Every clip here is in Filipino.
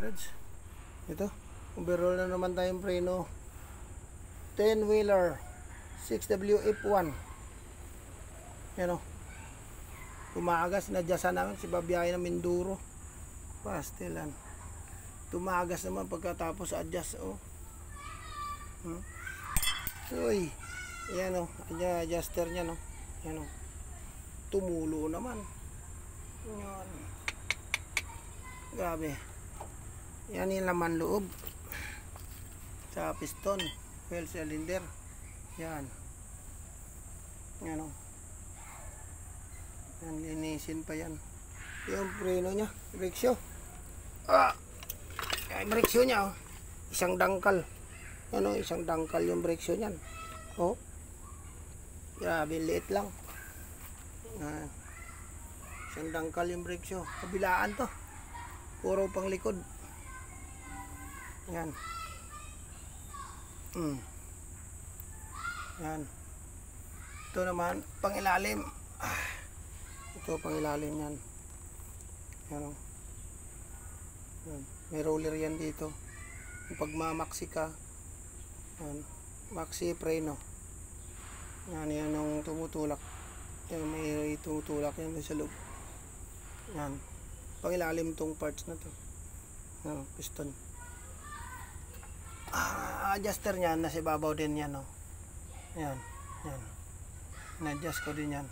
kadads. Ito, overall na naman tayong preno. 10-wheeler 6WF1. Yan o. Tumagas, nadyasan namin si babiyahe ng Minduro. Pastilan. Tumagas naman pagkatapos adjust o. Uy. Yan o. Adjuster niya no. Yan o. Tumulo naman. Yan. Grabe. Yan yung laman loob sa piston, fuel cylinder. Yan. Yan o. Yan, linisin pa yan. Yung preno nya, brake shoe. Yung brake shoe nya, oh. Isang dangkal. Ano, isang dangkal yung brake shoe nyan. Oh. Grabe, liit lang. Isang dangkal yung brake shoe. Kabilaan to. Puro pang likod. Yan. Yan. Ito naman, pang ilalim. Ito, pang ilalim yan. Yan. Yan. May roller yan dito. Pag mamaksi ka, yan. Maxi preno. Yan, yan yung tumutulak. Yan, may tumutulak yan sa loob. Yan. Pang ilalim tong parts na to. Yan, piston. Adjuster niyan, nasa ibabaw din yan, oh. Yan, yan. Na-adjust ko din yan.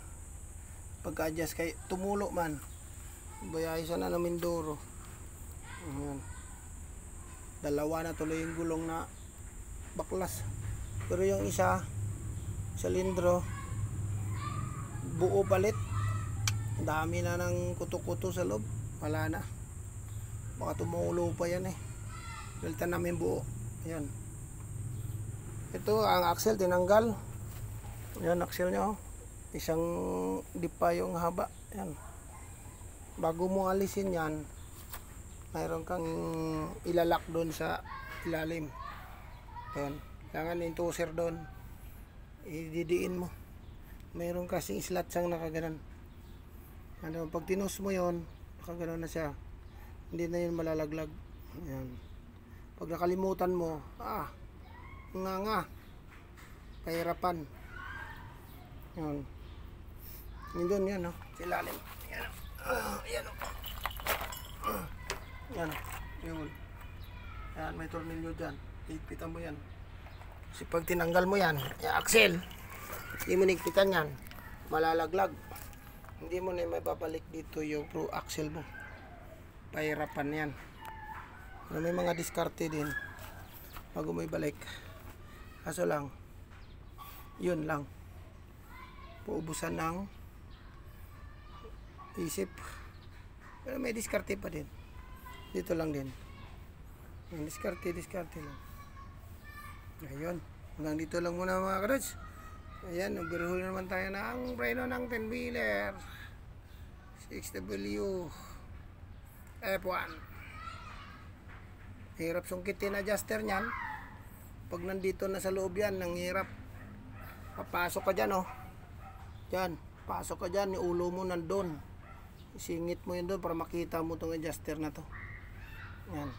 Pagka-adjust kay tumulo man. Bayahe siya na ng Mindoro. Ayan. Dalawa na tuloy yung gulong na baklas. Pero yung isa, silindro, buo palit. Dami na ng kuto-kuto sa loob. Wala na. Baka tumulo pa yan eh. Palitan namin buo. Ayan. Ito, ang axle tinanggal. Ayan, axle nya oh. Isang di pa yung haba. Yan. Bago mo alisin yan, mayroon kang ilalak doon sa ilalim. Yan. Kailangan yung toser doon. Ididiin mo. Mayroon kasing slot sang nakaganan. Ano, pag tinus mo yon, nakaganan na siya. Hindi na yun malalaglag. Yan. Pag nakalimutan mo, nga. Pahirapan. Yan. Yun doon yan, no? Silalim. Yan. Yan, yan. Yun. Yan, may tornilyo dyan. Higpitan mo yan. Kasi pag tinanggal mo yan, yung axle, hindi mo nigpitan yan, malalaglag. Hindi mo na may babalik dito yung pro axle mo. Pahirapan yan. May mga diskarte din bago mo ibalik. Kaso lang, yun lang. Paubusan ng isip. Pero may diskarte pa din. Dito lang din. Yung diskarte lang. Ayun. Hanggang dito lang muna mga kadads. Ayan, overhaul naman tayo ng preno ng 10-wheeler 6W F1. Hirap sungkitin adjuster nyan. Pag nandito na sa loob yan, nang hirap. Papasok ka dyan, oh. Dyan. Pasok ka dyan. Yung ulo mo nandun. Isingit mo yun doon para makita mo itong adjuster na to. Yan.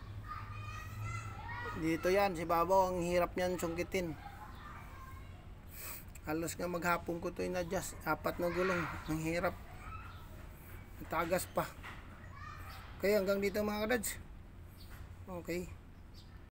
Dito yan. Si babaw, ang hirap niyan sungkitin. Halos nga maghapon ko ito in-adjust. 4 na gulong. Ang hirap. Tagas pa. Okay, hanggang dito mga kadads. Okay.